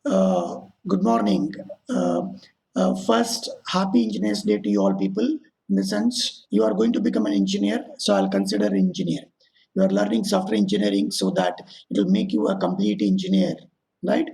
Good morning. First, happy Engineers Day to you all people. In the sense, you are going to become an engineer, so I'll consider engineer. You are learning software engineering so that it will make you a complete engineer, right?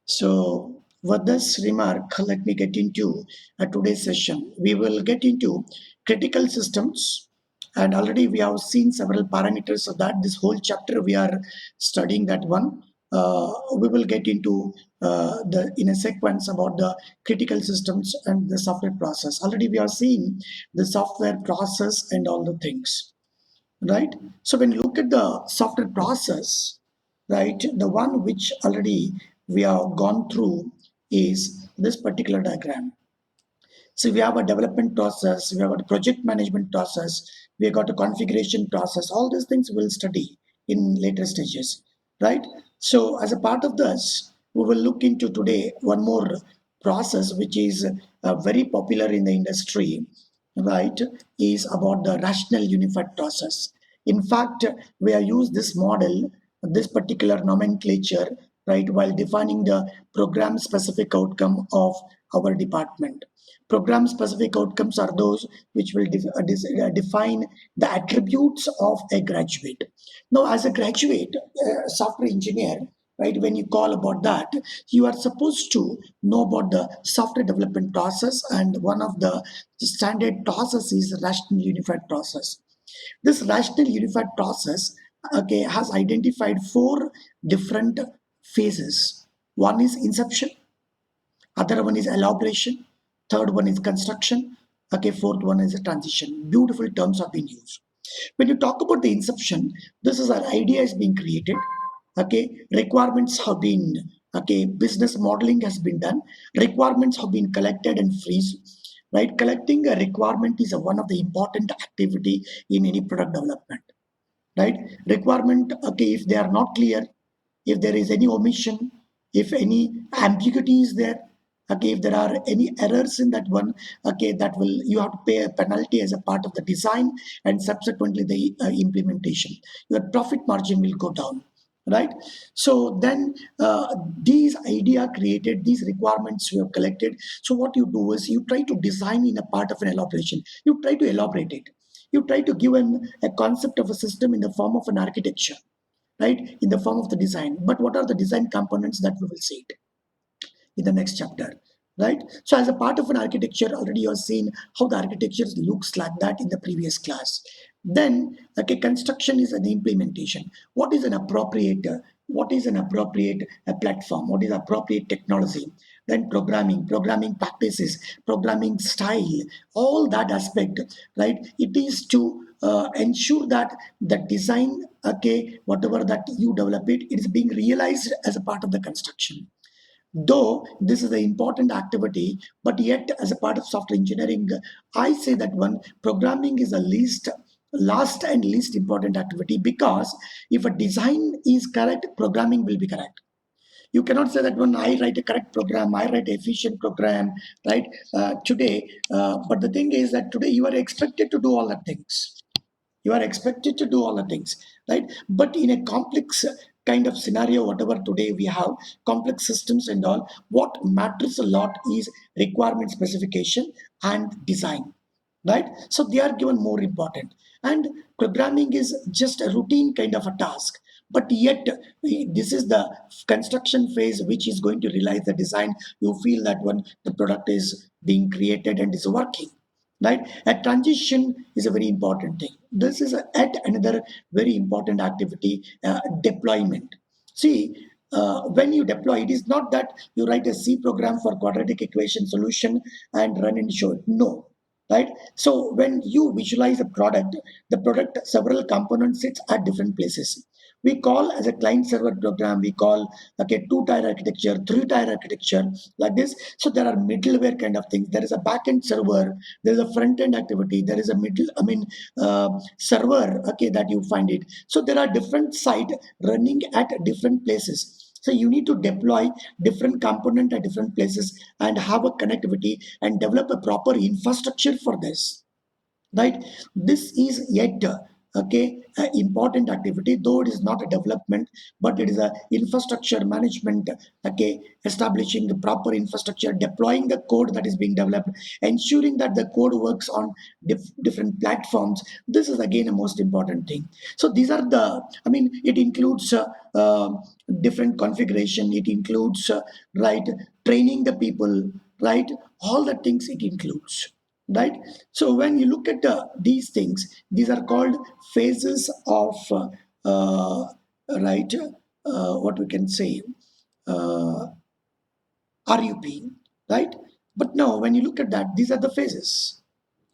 So, with this remark, let me get into today's session. We will get into critical systems, and already we have seen several parameters of that. This whole chapter we are studying that one. We will get into the in a sequence about the critical systems and the software process. Already we are seeing the software process and all the things, right? So when you look at the software process, right, the one which already we have gone through is this particular diagram. So we have a development process, we have a project management process, we have got a configuration process. All these things we'll study in later stages, right? So as a part of this, we will look into today one more process which is very popular in the industry, right? Is about the rational unified process. In fact, we have used this model, this particular nomenclature, right, while defining the program specific outcome of our department. Program specific outcomes are those which will define the attributes of a graduate. Now, as a graduate software engineer, right, when you call about that, you are supposed to know about the software development process, and one of the standard process is rational unified process. This rational unified process, okay, has identified four different phases. One is inception, other one is elaboration, third one is construction, okay, fourth one is a transition. Beautiful terms have been used. When you talk about the inception, this is an idea is being created, okay, requirements have been, okay, business modeling has been done, requirements have been collected and freeze, right? Collecting a requirement is one of the important activity in any product development, right? Requirement, okay, if they are not clear, if there is any omission, if any ambiguity is there, okay, if there are any errors in that one, okay, that will, you have to pay a penalty as a part of the design and subsequently the implementation. Your profit margin will go down, right? So then these idea created, these requirements you have collected. So what you do is you try to design in a part of an elaboration, you try to elaborate it, you try to give a concept of a system in the form of an architecture, right, in the form of the design. But what are the design components, that we will see it in the next chapter, right? So as a part of an architecture, already you have seen how the architecture looks like that in the previous class. Then, okay, construction is an implementation. What is an appropriate, what is an appropriate platform? What is appropriate technology? Then programming practices, programming style, all that aspect, right? It is to ensure that the design, okay, whatever that you develop it, it is being realized as a part of the construction. Though this is an important activity, but yet as a part of software engineering, I say that one programming is the least, last and least important activity, because if a design is correct, programming will be correct. You cannot say that when I write a correct program, I write an efficient program, right? Today, but the thing is that today you are expected to do all the things, you are expected to do all the things, right? But in a complex kind of scenario, whatever today we have, complex systems and all, what matters a lot is requirement specification and design, right? So they are given more important, and programming is just a routine kind of a task. But yet this is the construction phase which is going to realize the design. You feel that when the product is being created and is working, right? A transition is a very important thing. This is at another very important activity, deployment. See, when you deploy, it is not that you write a C program for quadratic equation solution and run and show it. No, right? So when you visualize a product, the product, several components sits at different places. We call as a client server program, we call, okay, two-tier architecture, three-tier architecture, like this. So there are middleware kind of things. There is a backend server, there is a front-end activity, there is a server, okay, that you find it. So there are different site running at different places. So you need to deploy different component at different places and have a connectivity and develop a proper infrastructure for this, right? This is yet important activity, though it is not a development, but it is a infrastructure management. Establishing the proper infrastructure, deploying the code that is being developed, ensuring that the code works on different platforms. This is again a most important thing. So these are the, I mean, it includes different configuration, it includes right, training the people, right, all the things it includes, right. So when you look at these things, these are called phases of right, what we can say, uh, RUP, right? But now, when you look at that, these are the phases,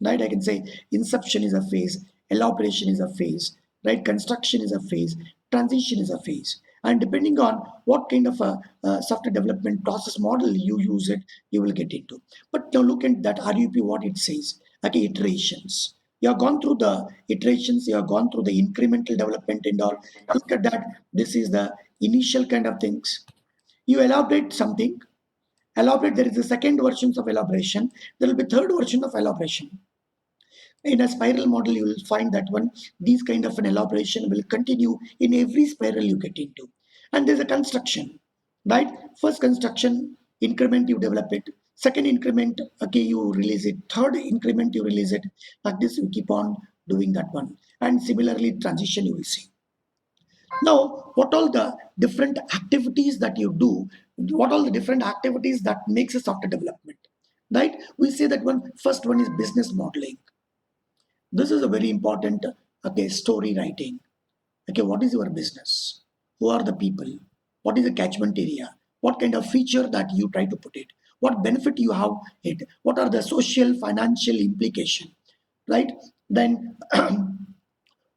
right? I can say inception is a phase, elaboration is a phase, right? Construction is a phase, transition is a phase. And depending on what kind of a software development process model you use it, you will get into. But now look at that RUP, what it says. Okay, iterations. You have gone through the iterations, you have gone through the incremental development and all. Look at that. This is the initial kind of things. You elaborate something, elaborate, there is a second versions of elaboration, there will be third version of elaboration. In a spiral model, you will find that one, these kind of an elaboration will continue in every spiral you get into. And there's a construction, right? First construction increment, you develop it. Second increment, okay, you release it. Third increment, you release it. Like this, you keep on doing that one. And similarly, transition you will see. Now, what all the different activities that you do, what all the different activities that makes a software development, right? We say that one, first one is business modeling. This is a very important, okay, story writing. Okay, what is your business? Who are the people? What is the catchment area? What kind of feature that you try to put it? What benefit you have it? What are the social, financial implication, right? Then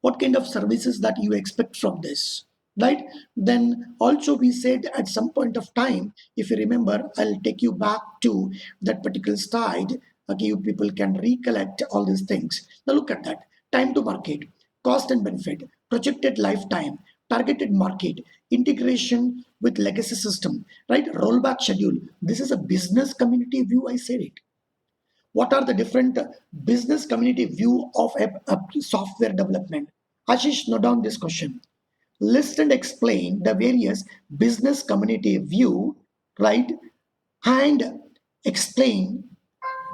what kind of services that you expect from this, right? Then also we said at some point of time, if you remember, I'll take you back to that particular slide. Okay, you people can recollect all these things. Now look at that: time to market, cost and benefit, projected lifetime, targeted market, integration with legacy system, right? Rollback schedule. This is a business community view, I said it. What are the different business community view of a software development? Ashish, note down this question. List and explain the various business community view, right? And explain,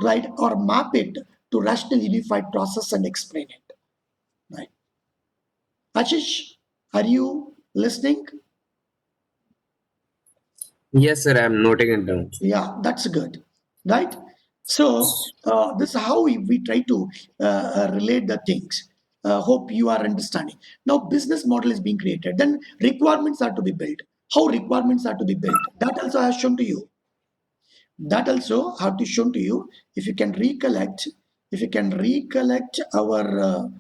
right? Or map it to rational unified process and explain it, right? Ashish, are you listening? Yes, sir, I'm noting it down. Yeah, that's good, right? So this is how we try to relate the things. Hope you are understanding. Now, business model is being created. Then requirements are to be built. How requirements are to be built? That also I have shown to you. That also have to shown to you. If you can recollect, if you can recollect our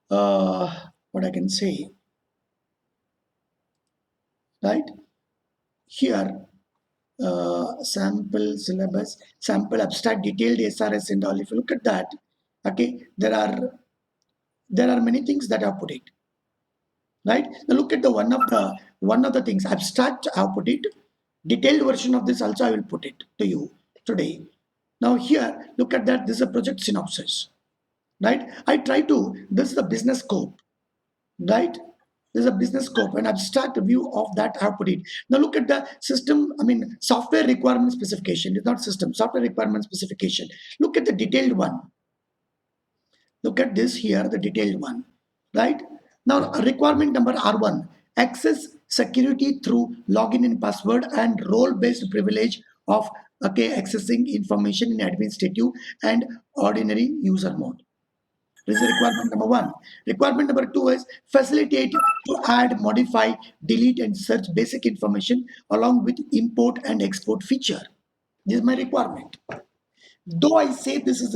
uh, what I can say, right here, sample syllabus, sample abstract, detailed SRS and all. If you look at that, okay, there are many things that I've put it, right? Now look at the one of the things, abstract, I've put it. Detailed version of this also I will put it to you today. Now here, look at that. This is a project synopsis, right? I try to. This is the business scope, right? There's a business scope, an abstract view of that I have put it. Now look at the system, I mean software requirement specification. It's not system, software requirement specification. Look at the detailed one. Look at this here, the detailed one, right? Now requirement number R1, access security through login and password and role-based privilege of, okay, accessing information in administrative and ordinary user mode. This is requirement number one. Requirement number two is facilitate to add, modify, delete, and search basic information along with import and export feature. This is my requirement. Though I say this is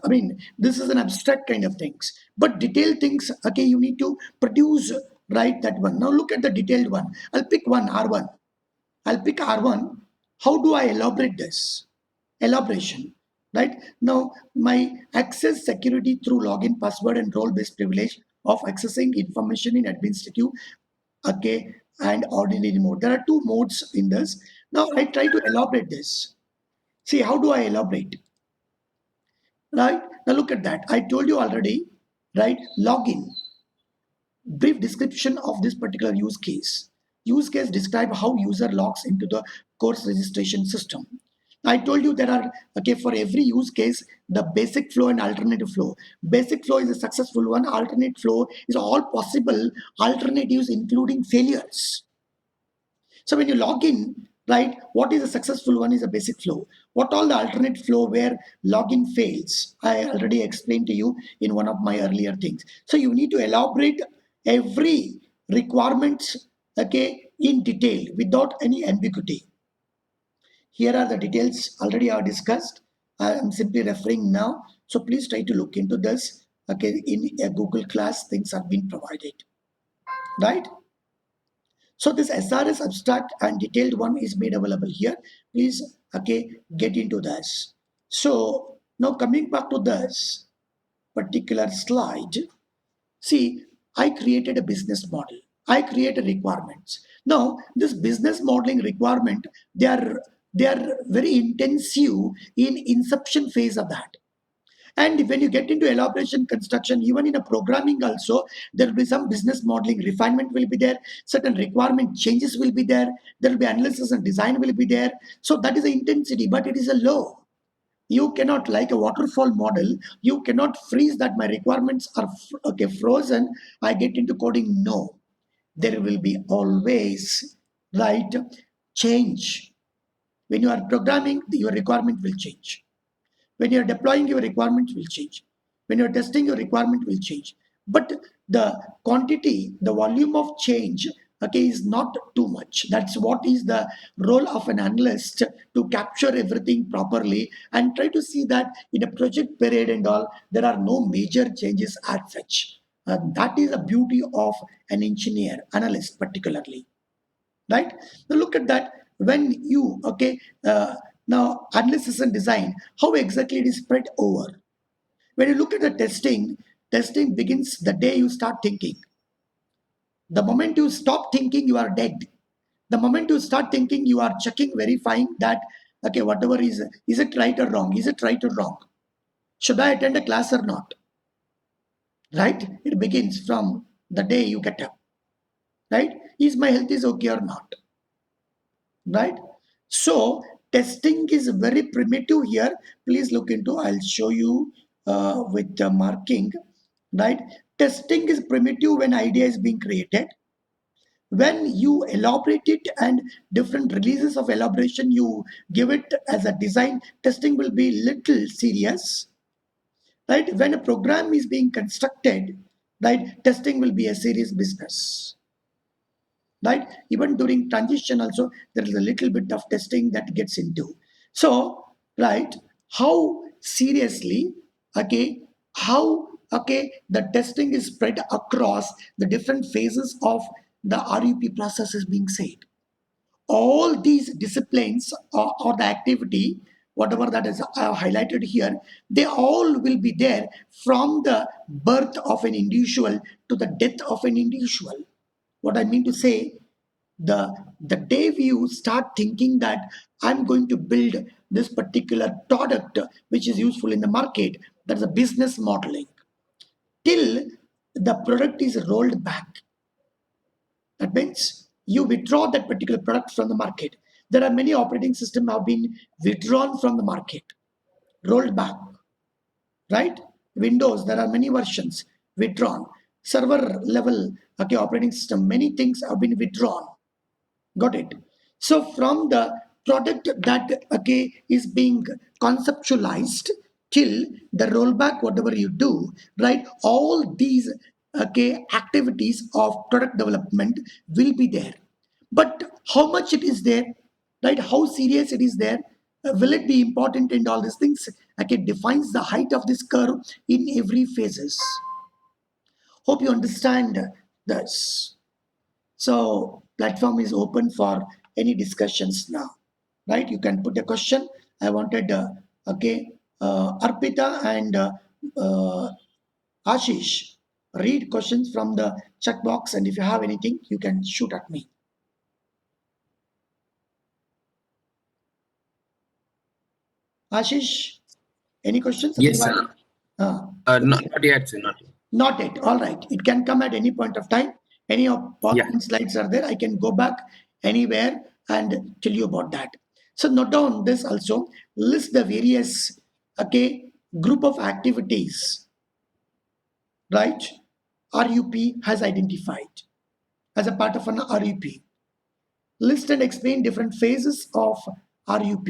I mean, this is an abstract kind of things, but detailed things, okay, you need to produce, right, that one. Now look at the detailed one. I'll pick one, R1. I'll pick R1. How do I elaborate this? Elaboration, right? Now, my access security through login, password, and role-based privilege of accessing information in administrative, okay, and ordinary mode. There are two modes in this. Now, I try to elaborate this. See, how do I elaborate? right? Now look at that. I told you already, right? Login. Brief description of this particular use case. Use case describe how user logs into the course registration system. I told you there are, okay, for every use case, the basic flow and alternative flow. Basic flow is a successful one. Alternate flow is all possible alternatives, including failures. So when you log in, right, what is a successful one is a basic flow. What all the alternate flow where login fails? I already explained to you in one of my earlier things. So you need to elaborate every requirements, okay, in detail without any ambiguity. Here are the details already I have discussed. I am simply referring now. So please try to look into this. Okay, in a Google class, things have been provided, right? So this SRS abstract and detailed one is made available here. Please, okay, get into this. So now coming back to this particular slide, see, I created a business model. I created requirements. Now this business modeling requirement, they are very intensive in inception phase of that. And when you get into elaboration construction, even in a programming also, there will be some business modeling refinement will be there, certain requirement changes will be there, there will be analysis and design will be there. So that is the intensity, but it is a low. You cannot, like a waterfall model, you cannot freeze that my requirements are okay frozen, I get into coding. No, there will be always, right, change. When you are programming, your requirement will change. When you're deploying, your requirements will change. When you're testing, your requirement will change. But the quantity, the volume of change, okay, is not too much. That's what is the role of an analyst, to capture everything properly and try to see that in a project period and all, there are no major changes as such. That is the beauty of an engineer, analyst particularly, right? Now look at that. When you, okay, now analysis and design, how exactly it is spread over. When you look at the testing, testing begins the day you start thinking. The moment you stop thinking, you are dead. The moment you start thinking, you are checking, verifying that, okay, whatever is it right or wrong, is it right or wrong, should I attend a class or not, right? It begins from the day you get up, right? Is my health is okay or not, right? So testing is very primitive here. Please look into, I'll show you with the marking, right? Testing is primitive when idea is being created. When you elaborate it and different releases of elaboration, you give it as a design, testing will be little serious, right? When a program is being constructed, right, testing will be a serious business, right? Even during transition also, there is a little bit of testing that gets into. So, right, how seriously, okay, how, okay, the testing is spread across the different phases of the RUP process is being said. All these disciplines, or the activity, whatever that is highlighted here, they all will be there from the birth of an individual to the death of an individual. What I mean to say, the day you start thinking that I'm going to build this particular product which is useful in the market, that's a business modeling, till the product is rolled back. That means you withdraw that particular product from the market. There are many operating systems have been withdrawn from the market, rolled back, right? Windows, there are many versions withdrawn. Server level, okay, operating system, many things have been withdrawn. Got it? So from the product that, okay, is being conceptualized till the rollback, whatever you do, right? All these, okay, activities of product development will be there. But how much it is there, right? How serious it is there? Will it be important in all these things? Okay, defines the height of this curve in every phases. Hope you understand this. So platform is open for any discussions now, right? You can put a question. I wanted, okay, Arpita and uh, Ashish, read questions from the chat box, and if you have anything, you can shoot at me. Ashish, Any questions? Yes, Otherwise, sir. Not yet, sir. Not yet. not it. All right. It can come at any point of time. Any of Yeah. PowerPoint slides are there. I can go back anywhere and tell you about that. So note down this also. List the various group of activities, right? RUP has identified as a part of an RUP. List and explain different phases of RUP,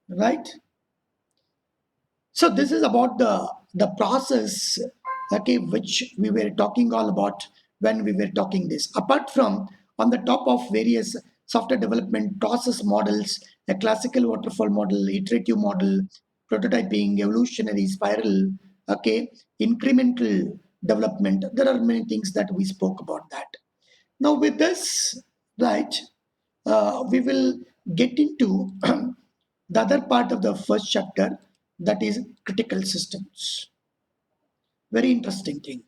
right? So this is about the process, which we were talking all about when we were talking this. Apart from on the top of various software development process models, a classical waterfall model, iterative model, prototyping, evolutionary spiral, incremental development. There are many things that we spoke about that. Now with this, right, we will get into the other part of the first chapter, that is critical systems. Very interesting thing,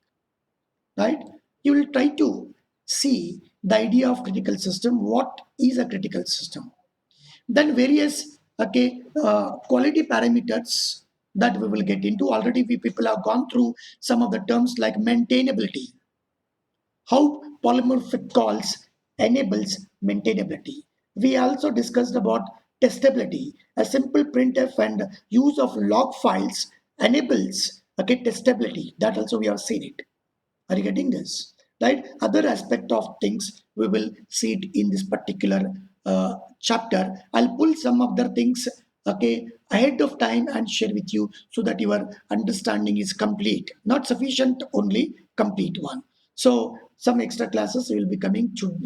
right? You will try to see the idea of critical system. What is a critical system? Then various quality parameters that we will get into. Already we people have gone through some of the terms like maintainability, how polymorphic calls enables maintainability. We also discussed about testability. A simple printf and use of log files enables testability. That also we have seen it. Are you getting this? Right? Other aspect of things we will see it in this particular chapter. I'll pull some other things ahead of time and share with you so that your understanding is complete. Not sufficient, only complete one. So some extra classes will be coming to.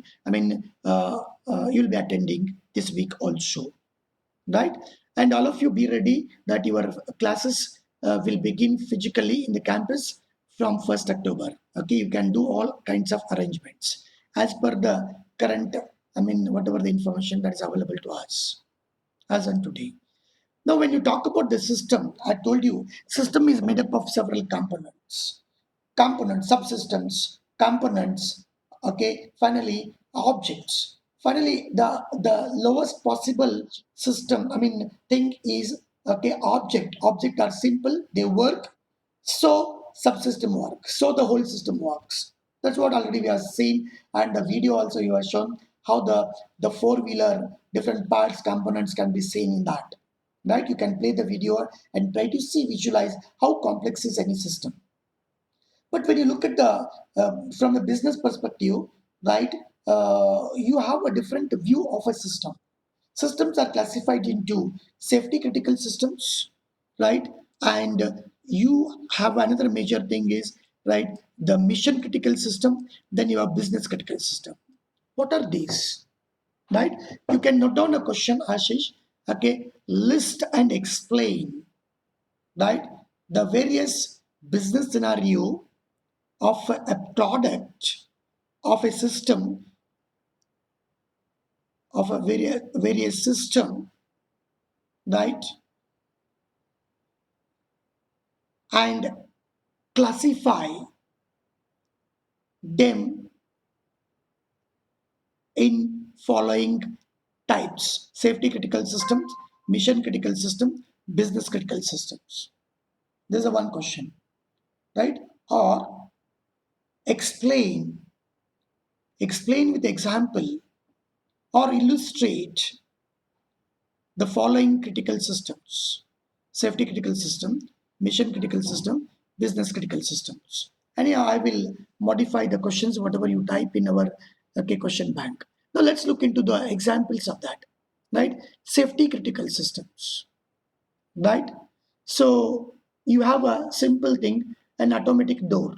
You'll be attending this week also, right? And all of you be ready that your classes will begin physically in the campus from 1st October. Okay, you can do all kinds of arrangements as per the current, whatever the information that is available to us as on today. Now, when you talk about the system, I told you system is made up of several components, subsystems, components, finally objects. Finally, the lowest possible system, thing is object. Object are simple, they work, so subsystem works, so the whole system works. That's what already we have seen, and the video also you have shown how the four-wheeler different parts components can be seen in that, right? You can play the video and try to see, visualize how complex is any system. But when you look at the from a business perspective, right, you have a different view of a system. Systems are classified into safety critical systems, right? And you have another major thing is, right, the mission critical system, then you have business critical system. What are these? Right? You can note down a question, Ashish. List and explain, right, the various business scenario of a product, of a system, of a various system, right, and classify them in following types: safety critical systems, mission critical system, business critical systems. This is a one question, right? Or explain with example or illustrate the following critical systems: safety critical system, mission critical system, business critical systems. And yeah, I will modify the questions, whatever you type in our question bank. Now let's look into the examples of that, right? Safety critical systems, right? So you have a simple thing, an automatic door,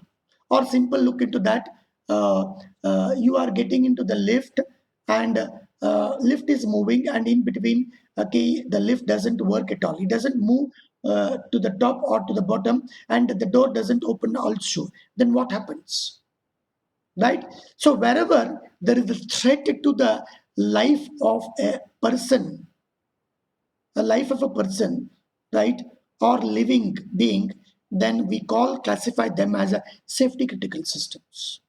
or simple look into that. You are getting into the lift, and lift is moving, and in between, the lift doesn't work at all. It doesn't move to the top or to the bottom, and the door doesn't open also. Then what happens? Right? So wherever there is a threat to the life of a person, the life of a person, right, or living being, then we classify them as a safety critical systems.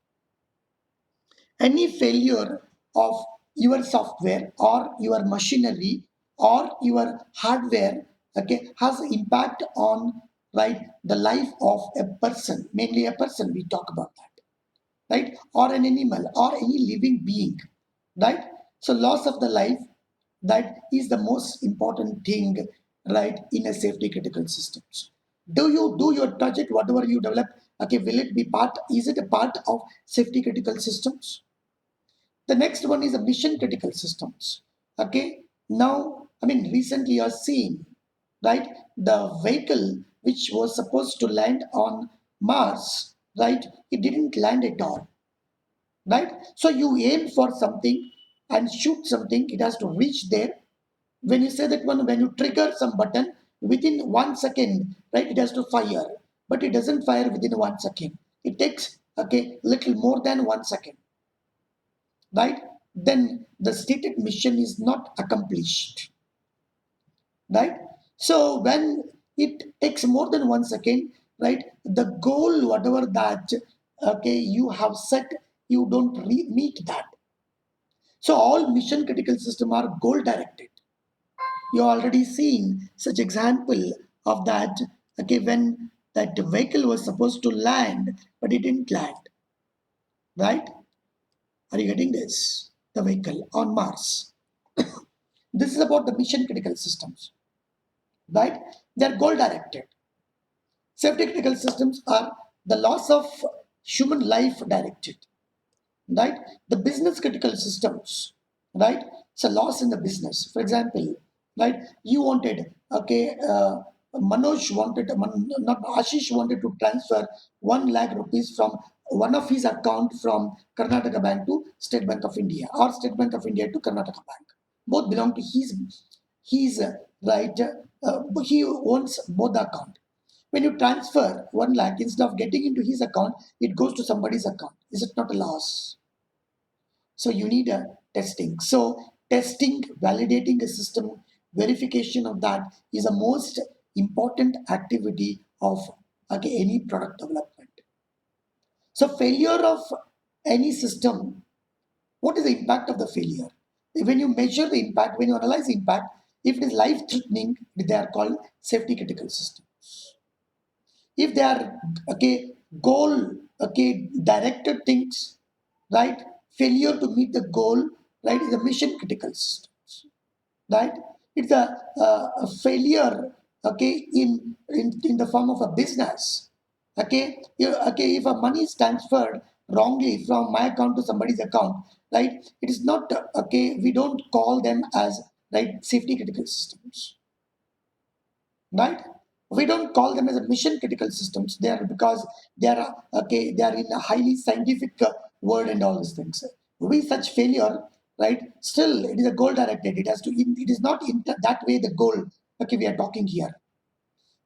Any failure of your software or your machinery or your hardware, okay, has impact on, right, the life of a person, mainly a person, we talk about that, right, or an animal or any living being, right? So loss of the life, that is the most important thing, right, in a safety critical systems. Do you do your project, whatever you develop, okay, will it be part, is it a part of safety critical systems? The next one is a mission critical systems. Okay. Now, I mean, recently you're seeing, right, the vehicle which was supposed to land on Mars, right, it didn't land at all, right? So you aim for something and shoot something, it has to reach there. When you say that one, when you trigger some button, within 1 second, right, it has to fire, but it doesn't fire within 1 second. It takes, okay, little more than 1 second, right? Then the stated mission is not accomplished, right? So when it takes more than 1 second, right, the goal, whatever that, okay, you have set, you don't meet that. So all mission critical system are goal directed. You already seen such example of that, okay, when that vehicle was supposed to land, but it didn't land, right? Are you getting this? The vehicle on Mars. This is about the mission critical systems, right? They're goal directed. Safety critical systems are the loss of human life directed, right? The business critical systems, right? It's a loss in the business. For example, right? You wanted, okay, Manoj wanted, not Ashish wanted to transfer 1 lakh rupees from one of his account from Karnataka Bank to State Bank of India, or State Bank of India to Karnataka Bank. Both belong to his right. He owns both the account. When you transfer 1 lakh, instead of getting into his account, it goes to somebody's account. Is it not a loss? So you need a testing. So testing, validating a system, verification of that is the most important activity of, okay, any product development. So failure of any system, what is the impact of the failure? When you measure the impact, when you analyze the impact, if it is life threatening, they are called safety critical systems. If they are, okay, goal, okay, directed things, right, failure to meet the goal, right, is a mission critical systems, right? It's a failure, okay, in the form of a business, okay. Okay, if a money is transferred wrongly from my account to somebody's account, right, it is not, okay, we don't call them as, right, safety critical systems, right? We don't call them as a mission critical systems. They are, because they are, okay, they are in a highly scientific word and all these things. We such failure, right, still it is a goal directed, it has to, it is not in that way the goal, okay, we are talking here,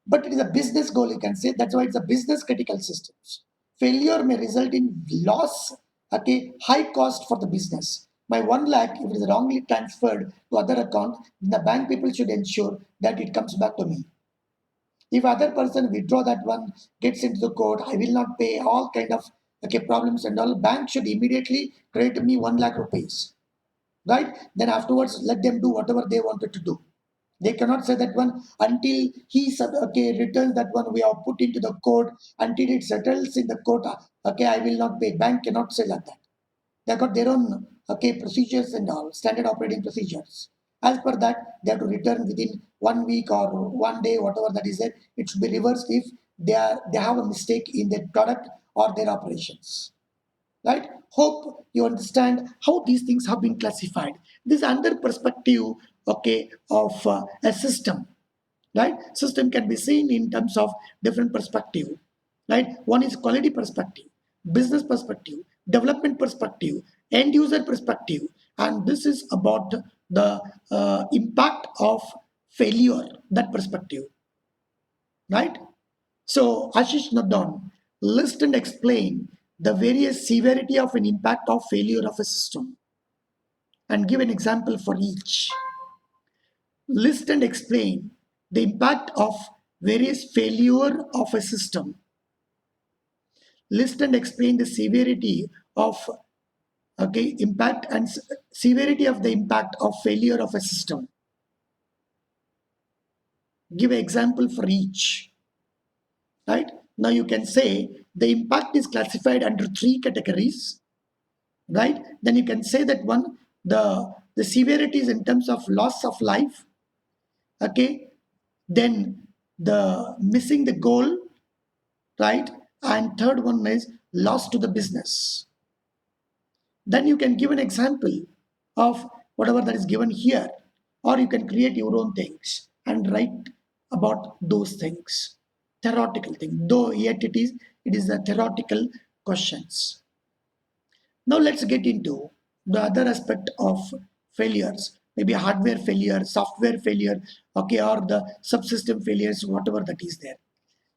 but it is a business goal, you can say. That's why it's a business critical systems. Failure may result in loss, okay, high cost for the business. My 1 lakh, if it is wrongly transferred to other account, then the bank people should ensure that it comes back to me. If other person withdraw that one, gets into the court, I will not pay, all kind of, okay, problems and all. Bank should immediately credit me 1 lakh rupees, right? Then afterwards, let them do whatever they wanted to do. They cannot say that one until he okay, returns that one, we have put into the court, until it settles in the court. Okay, I will not pay. Bank cannot say like that. They got their own, okay, procedures and all, standard operating procedures. As per that, they have to return within 1 week or 1 day, whatever that is it. It should be reversed if they have a mistake in their product or their operations. Right? Hope you understand how these things have been classified. This under perspective, okay, of a system, right? System can be seen in terms of different perspective, right? One is quality perspective, business perspective, development perspective, end user perspective, and this is about the impact of failure, that perspective, right? So Ashish Nadon, list and explain the various severity of an impact of failure of a system and give an example for each. List and explain the impact of various failure of a system. List and explain the severity of, okay, impact and severity of the impact of failure of a system. give an example for each, right? Now you can say the impact is classified under 3 categories, right? Then you can say that one, the severity is in terms of loss of life, okay? Then the missing the goal, right? And third one is loss to the business. Then you can give an example of whatever that is given here, or you can create your own things and write about those things, theoretical thing, though yet it is the theoretical questions. Now let's get into the other aspect of failures, maybe hardware failure, software failure, okay, or the subsystem failures, whatever that is there.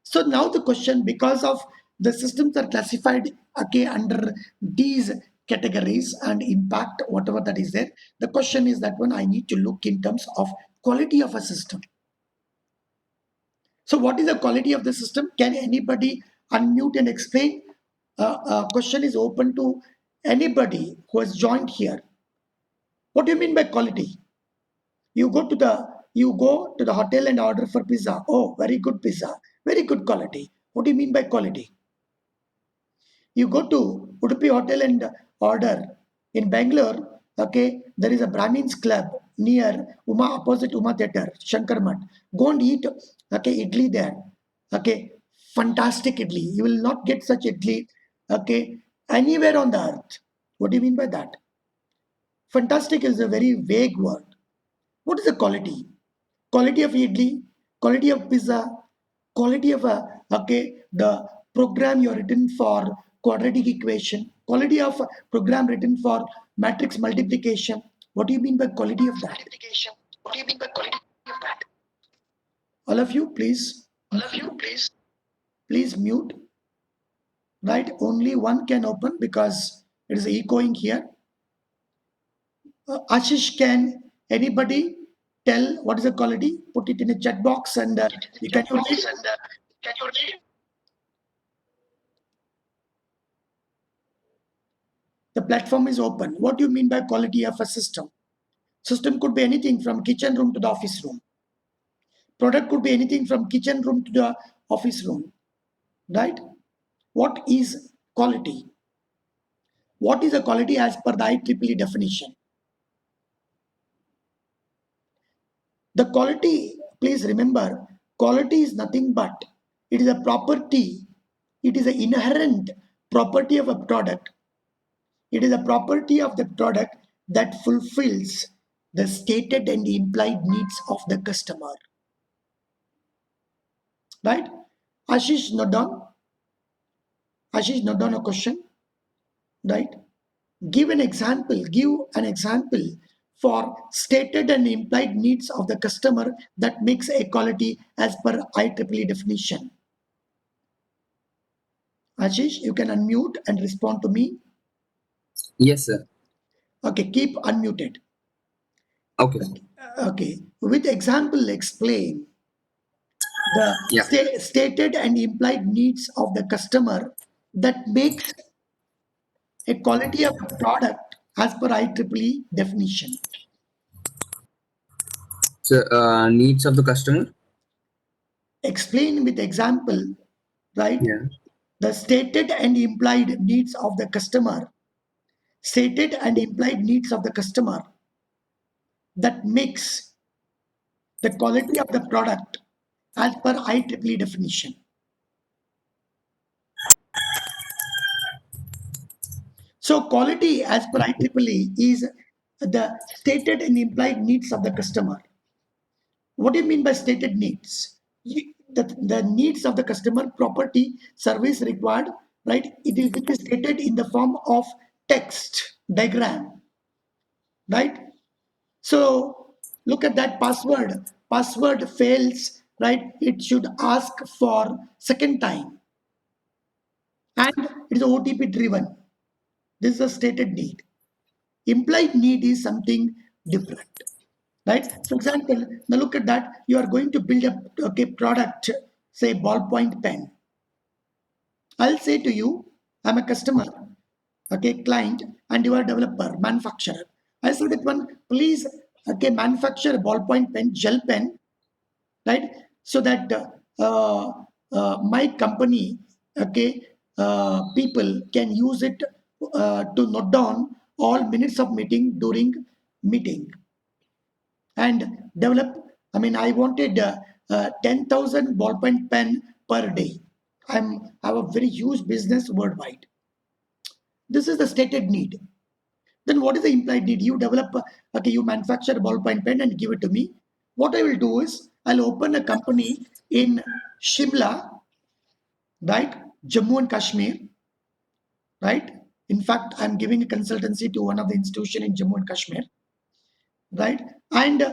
So now the question, because of the systems are classified, okay, under these categories and impact, whatever that is there, the question is that one I need to look in terms of quality of a system. So what is the quality of the system? Can anybody unmute and explain? Question is open to anybody who has joined here. What do you mean by quality? You go to the hotel and order for pizza. Oh, very good pizza, very good quality. What do you mean by quality? You go to Udupi Hotel and order in Bangalore. Okay, there is a Brahmins club near opposite Uma Theatre, Shankar Mat. Go and eat. Okay, idli there. Okay, fantastic idli. You will not get such idli. Okay, anywhere on the earth. What do you mean by that? Fantastic is a very vague word. What is the quality? Quality of idli, quality of pizza, quality of the program you are written for quadratic equation, quality of a program written for matrix multiplication. What do you mean by quality of that? What do you mean by quality of that? All of you, please. All of you, please. Please mute. Right? Only one can open because it is echoing here. Ashish, can anybody tell what is the quality? Put it in a chat box and you can read. Can you read? The platform is open. What do you mean by quality of a system? System could be anything from kitchen room to the office room. Product could be anything from kitchen room to the office room. Right? What is quality? What is a quality as per the IEEE definition? The quality, please remember, quality is nothing but it is a property, it is an inherent property of a product. It is a property of the product that fulfills the stated and implied needs of the customer. Right? Ashish, note down. Ashish, note down a question. Right? Give an example. Give an example for stated and implied needs of the customer that makes a quality as per IEEE definition. Ashish, you can unmute and respond to me. Yes, sir. Okay, keep unmuted. Okay. Okay, with example, explain the Yeah. stated and implied needs of the customer that makes a quality of a product as per IEEE definition. So, needs of the customer. Explain with example, right? Yeah. The stated and implied needs of the customer, stated and implied needs of the customer that makes the quality of the product as per IEEE definition. So quality as per IEEE is the stated and implied needs of the customer. What do you mean by stated needs? The needs of the customer, property, service required, right? It is stated in the form of text, diagram, right? So look at that password. Password fails, right? It should ask for second time. And it is OTP driven. This is a stated need. Implied need is something different. Right? For example, now look at that. You are going to build a product, say ballpoint pen. I'll say to you, I'm a customer, okay, client, and you are a developer, manufacturer. I say that one, please, okay, manufacture a ballpoint pen, gel pen, right? So that my company, okay, people can use it to note down all minutes of meeting during meeting and develop. I mean, I wanted 10,000 ballpoint pen per day. I have a very huge business worldwide. This is the stated need. Then what is the implied need? You develop, okay, you manufacture a ballpoint pen and give it to me. What I will do is I'll open a company in Shimla, right? Jammu and Kashmir, right? In fact, I'm giving a consultancy to one of the institution in Jammu and Kashmir, right? And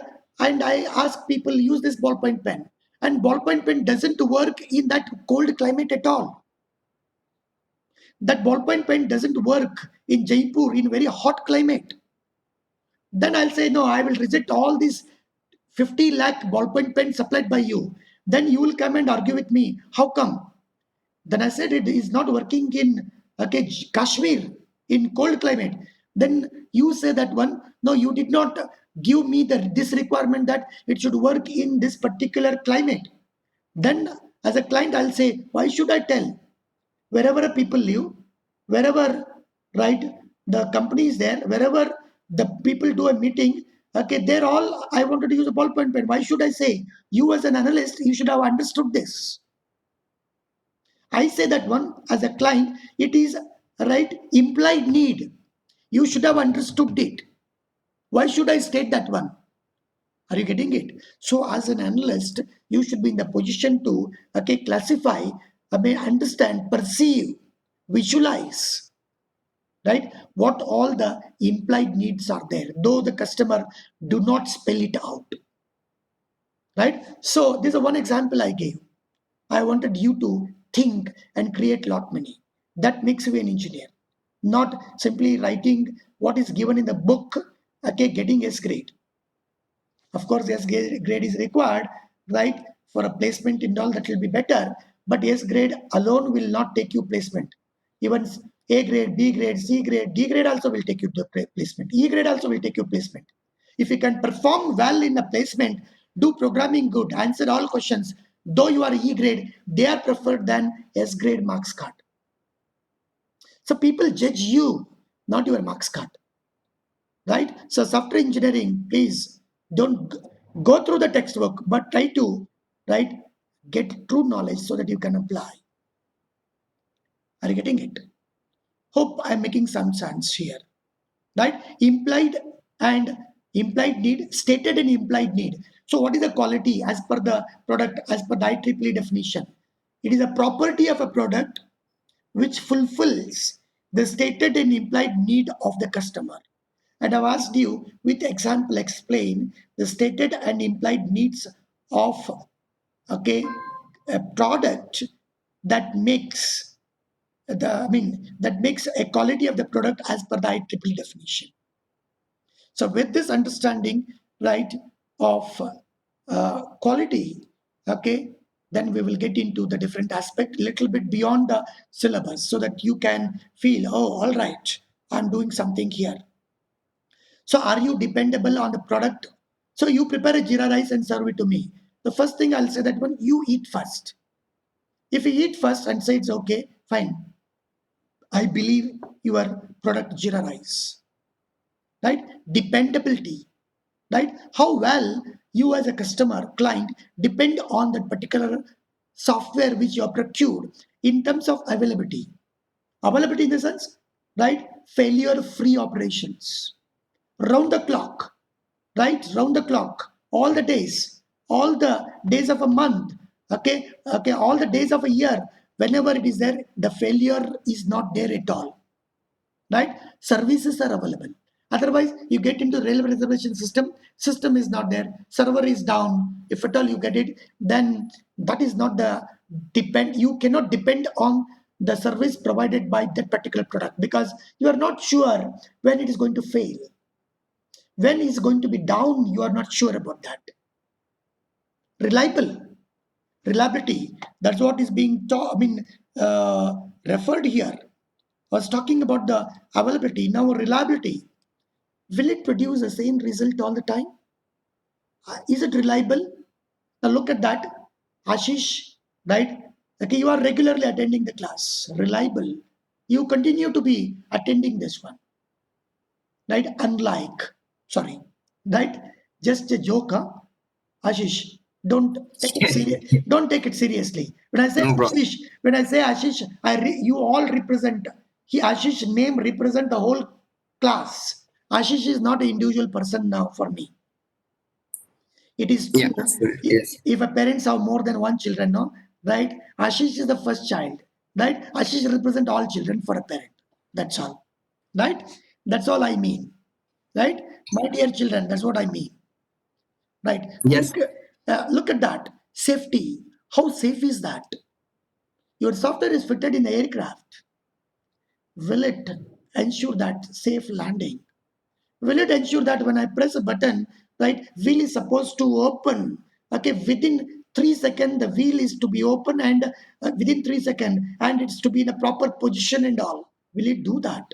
I ask people use this ballpoint pen, and ballpoint pen doesn't work in that cold climate at all. That ballpoint pen doesn't work in Jaipur in very hot climate. Then I'll say, no, I will reject all these 50 lakh ballpoint pens supplied by you. Then you will come and argue with me. How come? Then I said it is not working in, okay, Kashmir in cold climate. Then you say that one, no, you did not give me this requirement that it should work in this particular climate. Then as a client, I'll say, why should I tell? Wherever people live, wherever, right, the company is there, wherever the people do a meeting, okay, they're all, I wanted to use a ballpoint pen. Why should I say? You as an analyst, you should have understood this. I say that one as a client, it is right implied need. You should have understood it. Why should I state that one? Are you getting it? So as an analyst, you should be in the position to, okay, classify, I mean, understand, perceive, visualize, right? What all the implied needs are there, though the customer do not spell it out, right? So this is one example I gave. I wanted you to think and create lot many. That makes you an engineer, not simply writing what is given in the book, okay, getting S grade. Of course, S grade is required, right, for a placement and all, that will be better. But S grade alone will not take you placement. Even A grade, B grade, C grade, D grade also will take you to placement. E grade also will take you placement. If you can perform well in the placement, do programming good, answer all questions, though you are E grade, they are preferred than S grade marks card. So people judge you, not your marks card, right? So software engineering, please don't go through the textbook, but try to, right, get true knowledge so that you can apply. Are you getting it? Hope I'm making some sense here, right? Implied and implied need, stated and implied need. So what is the quality as per the product, as per the IEEE definition? It is a property of a product which fulfills the stated and implied need of the customer. And I've asked you with example explain the stated and implied needs of, okay, a product that makes that makes a quality of the product as per the IEEE definition. So with this understanding, right, of quality, okay, then we will get into the different aspect little bit beyond the syllabus so that you can feel, oh, all right, I'm doing something here. So are you dependable on the product? So you prepare a Jira rice and serve it to me. The first thing I'll say that when you eat first. If you eat first and say it's okay, fine. I believe your product Jira rice. Right? Dependability. Right? How well you as a customer, client, depend on that particular software which you have procured in terms of availability. Availability in the sense, right? Failure-free operations. Round the clock, right? Round the clock, all the days of a month, okay, all the days of a year, whenever it is there, the failure is not there at all, right? Services are available. Otherwise, you get into railway reservation system is not there, server is down. If at all you get it, then that is not the you cannot depend on the service provided by that particular product because you are not sure when it is going to fail. When it's going to be down, you are not sure about that. Reliability, that's what is being taught, referred here. I was talking about the availability. Now reliability, will it produce the same result all the time? Is it reliable? Now look at that, Ashish, right? Okay, you are regularly attending the class, reliable. You continue to be attending this one, right? Unlike, sorry, right? Just a joke, huh? Ashish, don't take it serious. Don't take it seriously. When I say No problem. Ashish, you all represent. Ashish name represent the whole class. Ashish is not an individual person now for me. It is Yeah, true. yes. If a parents have more than one children, no, right? Ashish is the first child, right? Ashish represent all children for a parent. That's all, right? That's all I mean, right? My dear children, that's what I mean, right? Yes. Look at that safety. How safe is that? Your software is fitted in the aircraft. Will it ensure that safe landing? Will it ensure that when I press a button, right, wheel is supposed to open? Okay, within 3 seconds, the wheel is to be open, and within 3 seconds, and it's to be in a proper position and all. Will it do that?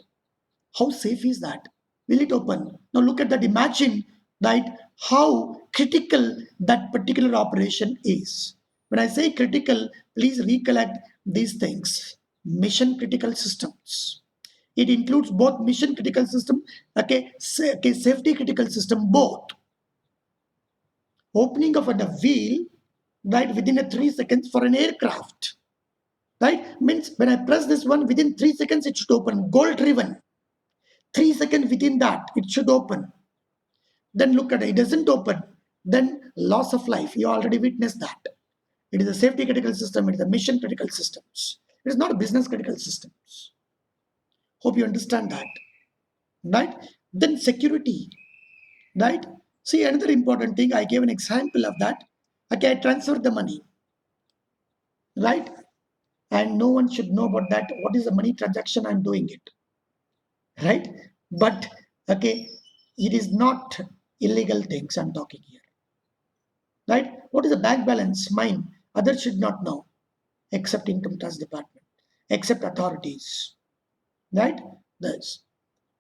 How safe is that? Will it open? Now look at that. Imagine, right, how critical that particular operation is. When I say critical, please recollect these things. Mission critical systems. It includes both mission critical system, okay, okay, safety critical system, both. Opening of a wheel, right, within a 3 seconds for an aircraft, right, means when I press this one, within 3 seconds it should open. Goal driven, 3 seconds within that it should open. Then look at it, it doesn't open. Then loss of life. You already witnessed that. It is a safety critical system. It is a mission critical systems. It is not a business critical systems. Hope you understand that, right? Then security, right? See, another important thing, I gave an example of that. Okay, I transferred the money, right? And no one should know about that. What is the money transaction? I'm doing it, right? But okay, it is not illegal things I'm talking here, right? What is the bank balance? Mine. Others should not know, except income tax department, except authorities, right? That's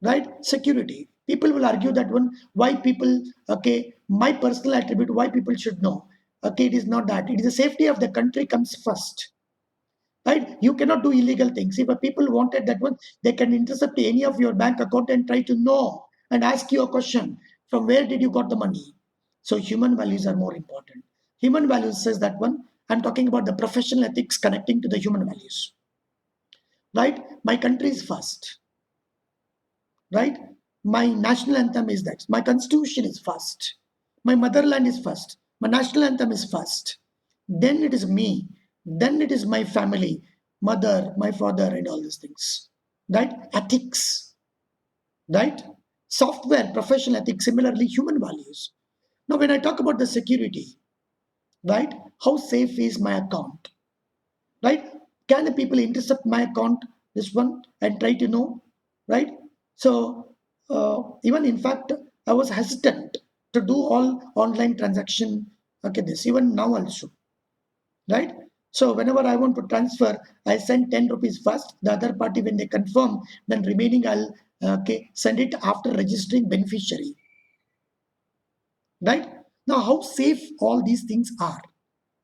right. Security. People will argue that one. Why people? Okay, my personal attribute. Why people should know? Okay, it is not that. It is the safety of the country comes first, right? You cannot do illegal things. If a people wanted that one, they can intercept any of your bank account and try to know and ask you a question: from where did you got the money? So human values are more important. Human values says that one. I'm talking about the professional ethics connecting to the human values, right? My country is first, right? My national anthem is that. My constitution is first. My motherland is first. My national anthem is first. Then it is me. Then it is my family, mother, my father, and all these things, right? Ethics, right? Software, professional ethics, similarly, human values. Now, when I talk about the security, right? How safe is my account, right? Can the people intercept my account, this one, and try to know, right? So, even in fact, I was hesitant to do all online transaction. Okay, this even now also, right? So whenever I want to transfer, I send 10 rupees first. The other party, when they confirm, then remaining I'll okay send it after registering beneficiary. Right now, how safe all these things are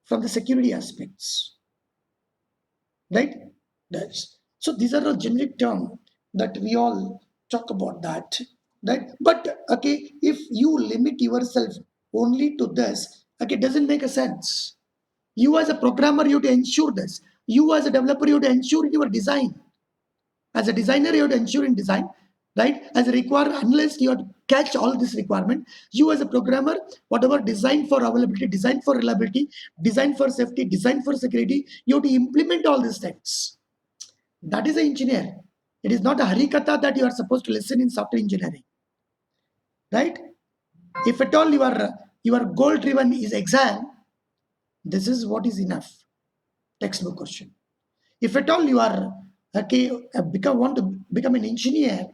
from the security aspects, right? That's so these are a generic term that we all talk about that, right? But okay, if you limit yourself only to this, okay, it doesn't make a sense. You as a programmer, you have to ensure this. You as a developer, you have to ensure in your design. As a designer, you have to ensure in design, right? As a require, unless you have to catch all this requirement, you as a programmer, whatever design for availability, design for reliability, design for safety, design for security, you have to implement all these things. That is an engineer. It is not a harikatha that you are supposed to listen in software engineering, right? If at all your goal driven is exam, this is what is enough. Textbook question. If at all you are okay, want to become an engineer,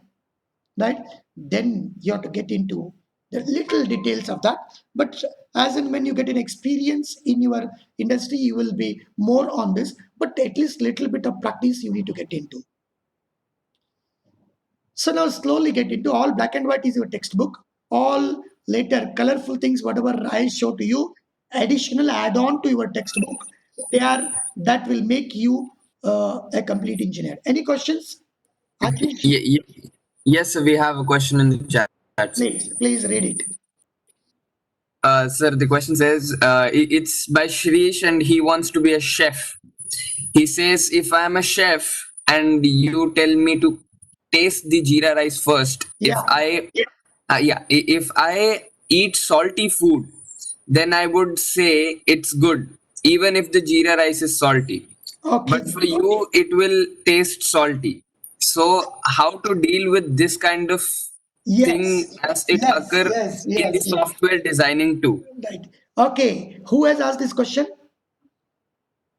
right? Then you have to get into the little details of that. But as and when you get an experience in your industry, you will be more on this. But at least little bit of practice you need to get into. So now slowly get into all black and white is your textbook. All later colorful things, whatever I show to you, additional add-on to your textbook. That will make you a complete engineer. Any questions? Ashish, Yes, sir, we have a question in the chat. Sir. please read it. Sir, the question says it's by Shrish and he wants to be a chef. He says, if I'm a chef and you tell me to taste the jeera rice first, Yeah. if I eat salty food, then I would say it's good, even if the jeera rice is salty. Okay. But for you, it will taste salty. So, how to deal with this kind of thing as it occur in the software designing too? Right. Okay. Who has asked this question?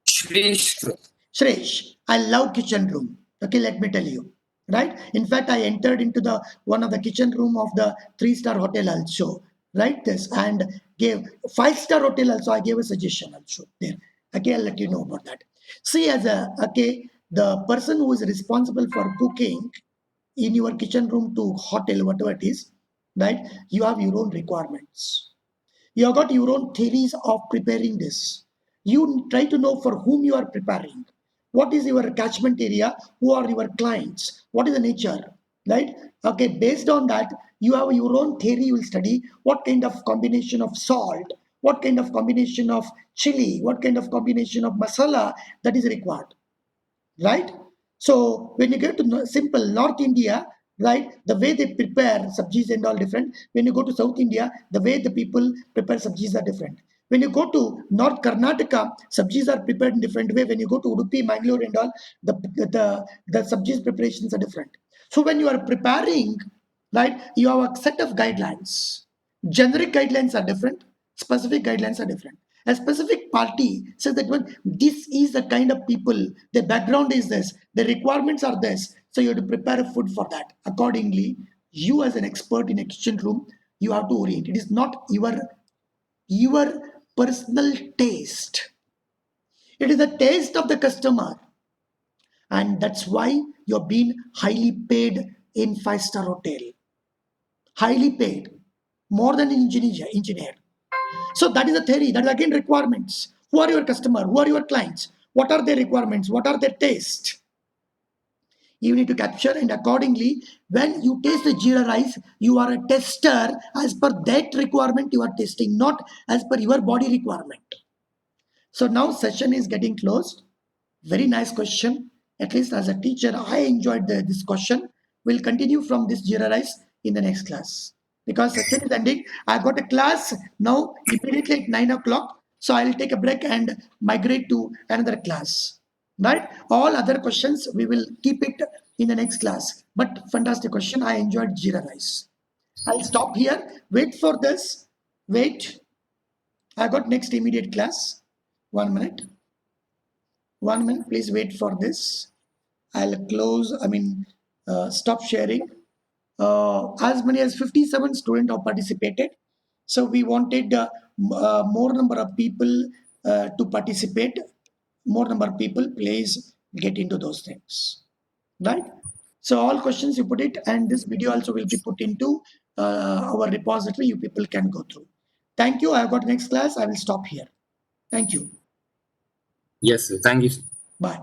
Shrish. Shresh, I love kitchen room. Okay, let me tell you. Right. In fact, I entered into the one of the kitchen room of the 3-star hotel also. Right. This and gave 5-star hotel also. I gave a suggestion also there. Okay, I'll let you know about that. See, as a the person who is responsible for cooking in your kitchen room to hotel, whatever it is, right? You have your own requirements. You have got your own theories of preparing this. You try to know for whom you are preparing. What is your catchment area? Who are your clients? What is the nature? Right? Okay, based on that, you have your own theory. You will study what kind of combination of salt, what kind of combination of chili, what kind of combination of masala that is required, right? So when you get to simple North India, right, the way they prepare sabjis and all different. When you go to South India, the way the people prepare sabjis are different. When you go to North Karnataka, sabjis are prepared in different way. When you go to Udupi, Mangalore and all, the sabjis preparations are different. So when you are preparing, right, you have a set of guidelines. Generic guidelines are different, specific guidelines are different. A specific party says that one, this is the kind of people, their background is this, the requirements are this. So you have to prepare a food for that. Accordingly, you as an expert in a kitchen room, you have to orient. It is not your personal taste. It is the taste of the customer. And that's why you're being highly paid in 5-star hotel. Highly paid. More than an engineer. So that is a theory. That is again requirements. Who are your customer? Who are your clients? What are their requirements? What are their tastes? You need to capture, and accordingly, when you taste the jeera rice, you are a tester as per that requirement. You are testing, not as per your body requirement. So now session is getting closed. Very nice question. At least as a teacher, I enjoyed this question. We'll continue from this jeera rice in the next class. Because session is ending. I got a class now immediately at 9 o'clock. So I'll take a break and migrate to another class. Right? All other questions, we will keep it in the next class. But fantastic question. I enjoyed jeera rice. I'll stop here. Wait for this. Wait. I got next immediate class. 1 minute. 1 minute. Please wait for this. I'll close. Stop sharing. As many as 57 students have participated. So we wanted more number of people to participate. More number of people, please get into those things. Right? So all questions you put it, and this video also will be put into our repository. You people can go through. Thank you. I've got next class. I will stop here. Thank you. Yes, sir. Thank you. Bye.